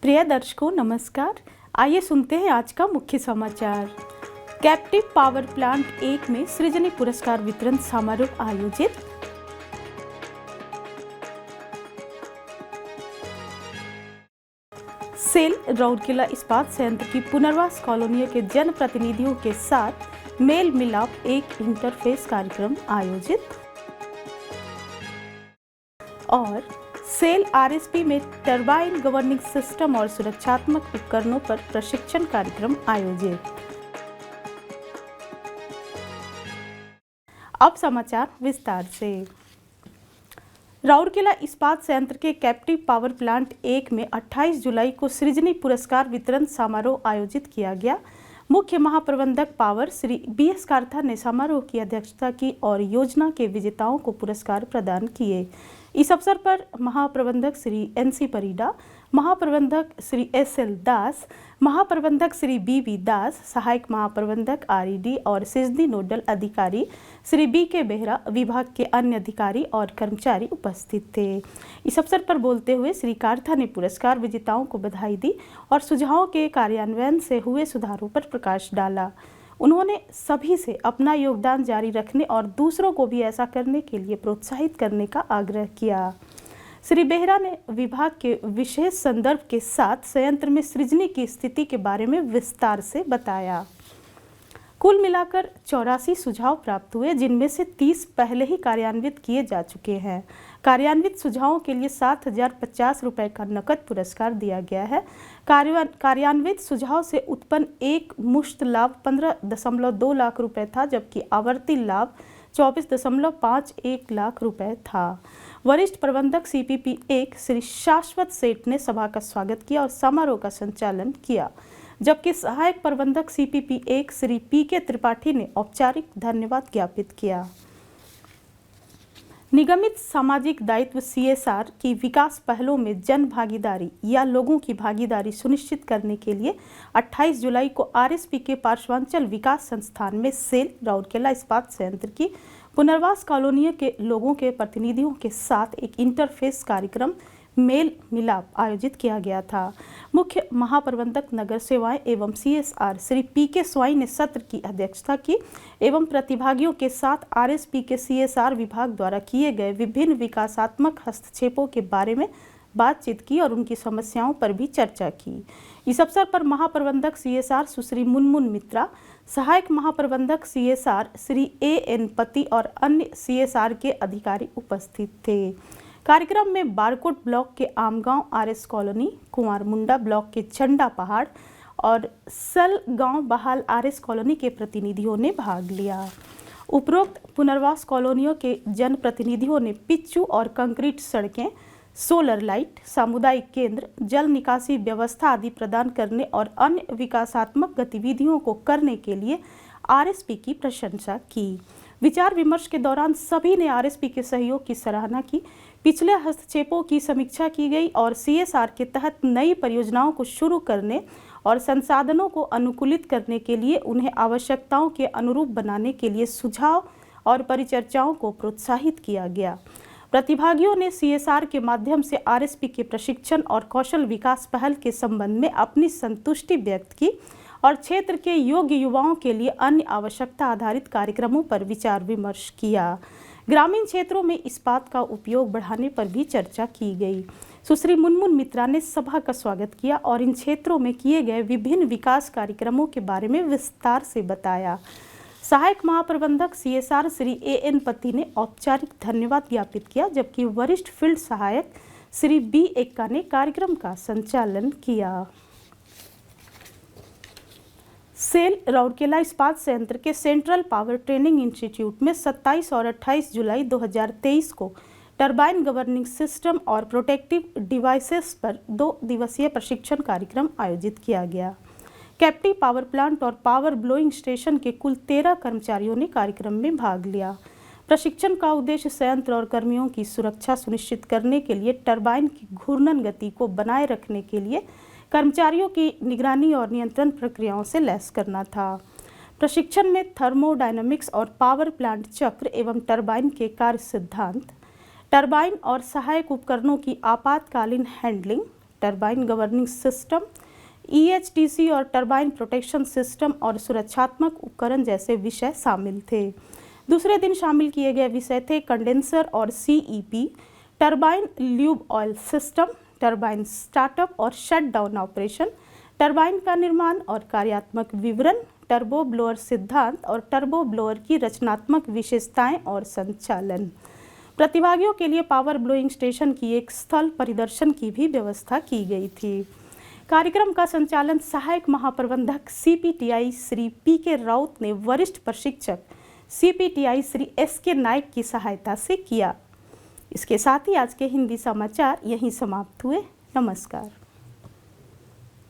प्रिय दर्शकों नमस्कार। आइए सुनते हैं आज का मुख्य समाचार। कैप्टिव पावर प्लांट 1 में सृजनी पुरस्कार वितरण समारोह आयोजित। सेल राउरकेला इस्पात संयंत्र की पुनर्वास कॉलोनियों के जनप्रतिनिधियों के साथ मेल मिलाप एक इंटरफेस कार्यक्रम आयोजित। और सेल आरएसपी में टरबाइन गवर्निंग सिस्टम और सुरक्षात्मक उपकरणों पर प्रशिक्षण कार्यक्रम आयोजित। अब समाचार विस्तार से। राउरकेला इस्पात संयंत्र के कैप्टिव पावर प्लांट 1 में 28 जुलाई को सृजनी पुरस्कार वितरण समारोह आयोजित किया गया। मुख्य महाप्रबंधक पावर श्री BS कार्था ने समारोह की अध्यक्षता की और योजना के विजेताओं को पुरस्कार प्रदान किए। इस अवसर पर महाप्रबंधक श्री NC परिडा, महाप्रबंधक श्री SL दास, महाप्रबंधक श्री BB दास, सहायक महाप्रबंधक RED और सिजनी नोडल अधिकारी श्री BK बेहरा, विभाग के अन्य अधिकारी और कर्मचारी उपस्थित थे। इस अवसर पर बोलते हुए श्री कार्था ने पुरस्कार विजेताओं को बधाई दी और सुझावों के कार्यान्वयन से हुए सुधारों पर प्रकाश डाला। उन्होंने सभी से अपना योगदान जारी रखने और दूसरों को भी ऐसा करने के लिए प्रोत्साहित करने का आग्रह किया। श्री बेहरा ने विभाग के विशेष संदर्भ के साथ संयंत्र में सृजनी की स्थिति के बारे में विस्तार से बताया। कुल मिलाकर 84 सुझाव प्राप्त हुए, जिनमें से 30 पहले ही कार्यान्वित किए जा चुके हैं। कार्यान्वित सुझावों के लिए 7,050 रुपये का नकद पुरस्कार दिया गया है। कार्यान्वित सुझाव से उत्पन्न एक मुश्त लाभ 15.2 लाख रुपए था, जबकि आवर्ती लाभ 24.51 लाख रुपए था। वरिष्ठ प्रबंधक CPP 1 श्री शाश्वत सेठ ने सभा का स्वागत किया और समारोह का संचालन किया, जबकि सहायक प्रबंधक CPP 1 श्री PK त्रिपाठी ने औपचारिक धन्यवाद ज्ञापित किया। निगमित सामाजिक दायित्व CSR की विकास पहलों में जन भागीदारी या लोगों की भागीदारी सुनिश्चित करने के लिए 28 जुलाई को RSP के पार्श्वांचल विकास संस्थान में सेल राउरकेला इस्पात संयंत्र की पुनर्वास कॉलोनियों के लोगों के प्रतिनिधियों के साथ एक इंटरफेस कार्यक्रम मेल मिलाप आयोजित किया गया था। मुख्य महाप्रबंधक नगर सेवाएं एवं CSR श्री PK स्वाई ने सत्र की अध्यक्षता की एवं प्रतिभागियों के साथ RSP के CSR विभाग द्वारा किए गए विभिन्न विकासात्मक हस्तक्षेपों के बारे में बातचीत की और उनकी समस्याओं पर भी चर्चा की। इस अवसर पर महाप्रबंधक CSR सुश्री मुनमुन मित्रा, सहायक महाप्रबंधक CSR श्री AN पति और अन्य CSR के अधिकारी उपस्थित थे। कार्यक्रम में बारकोट ब्लॉक के आमगांव RS कॉलोनी, कुंवर मुंडा ब्लॉक के चंडा पहाड़ और सल गांव बहाल RS कॉलोनी के प्रतिनिधियों ने भाग लिया। उपरोक्त पुनर्वास कॉलोनियों के जनप्रतिनिधियों ने पिच्चू और कंक्रीट सड़कें, सोलर लाइट, सामुदायिक केंद्र, जल निकासी व्यवस्था आदि प्रदान करने और अन्य विकासात्मक गतिविधियों को करने के लिए RSP की प्रशंसा की। विचार विमर्श के दौरान सभी ने RSP के सहयोग की सराहना की। पिछले हस्तक्षेपों की समीक्षा की गई और CSR के तहत नई परियोजनाओं को शुरू करने और संसाधनों को अनुकूलित करने के लिए उन्हें आवश्यकताओं के अनुरूप बनाने के लिए सुझाव और परिचर्चाओं को प्रोत्साहित किया गया। प्रतिभागियों ने CSR के माध्यम से RSP के प्रशिक्षण और कौशल विकास पहल के संबंध में अपनी संतुष्टि व्यक्त की और क्षेत्र के योग्य युवाओं के लिए अन्य आवश्यकता आधारित कार्यक्रमों पर विचार विमर्श किया। ग्रामीण क्षेत्रों में इस्पात का उपयोग बढ़ाने पर भी चर्चा की गई। सुश्री मुनमुन मित्रा ने सभा का स्वागत किया और इन क्षेत्रों में किए गए विभिन्न विकास कार्यक्रमों के बारे में विस्तार से बताया। सहायक महाप्रबंधक CSR श्री AN पति ने औपचारिक धन्यवाद ज्ञापित किया, जबकि वरिष्ठ फील्ड सहायक श्री B एक्का ने कार्यक्रम का संचालन किया। सेल राउरकेला इस्पात संयंत्र के सेंट्रल पावर ट्रेनिंग इंस्टीट्यूट में 27 और 28 जुलाई 2023 को टरबाइन गवर्निंग सिस्टम और प्रोटेक्टिव डिवाइसेस पर 2 दिवसीय प्रशिक्षण कार्यक्रम आयोजित किया गया। कैप्टिव पावर प्लांट और पावर ब्लोइंग स्टेशन के कुल 13 कर्मचारियों ने कार्यक्रम में भाग लिया। प्रशिक्षण का उद्देश्य संयंत्र और कर्मियों की सुरक्षा सुनिश्चित करने के लिए टरबाइन की घूर्णन गति को बनाए रखने के लिए कर्मचारियों की निगरानी और नियंत्रण प्रक्रियाओं से लैस करना था। प्रशिक्षण में थर्मोडायनामिक्स और पावर प्लांट चक्र एवं टरबाइन के कार्य सिद्धांत, टरबाइन और सहायक उपकरणों की आपातकालीन handling, turbine governing system, EHTC और टरबाइन प्रोटेक्शन सिस्टम और सुरक्षात्मक उपकरण जैसे विषय शामिल थे। दूसरे दिन शामिल किए गए विषय थे कंडेंसर और CEP, turbine lube oil system, turbine startup और शटडाउन ऑपरेशन, टरबाइन का निर्माण और कार्यात्मक विवरण, टर्बो ब्लोअर सिद्धांत और टर्बो ब्लोअर की रचनात्मक विशेषताएं और संचालन। प्रतिभागियों के लिए पावर ब्लोइंग स्टेशन की एक स्थल परिदर्शन की भी व्यवस्था की गई थी। कार्यक्रम का संचालन सहायक महाप्रबंधक CPTI श्री PK राउत ने वरिष्ठ प्रशिक्षक CPTI श्री SK नायक की सहायता से किया। इसके साथ ही आज के हिंदी समाचार यहीं समाप्त हुए। नमस्कार।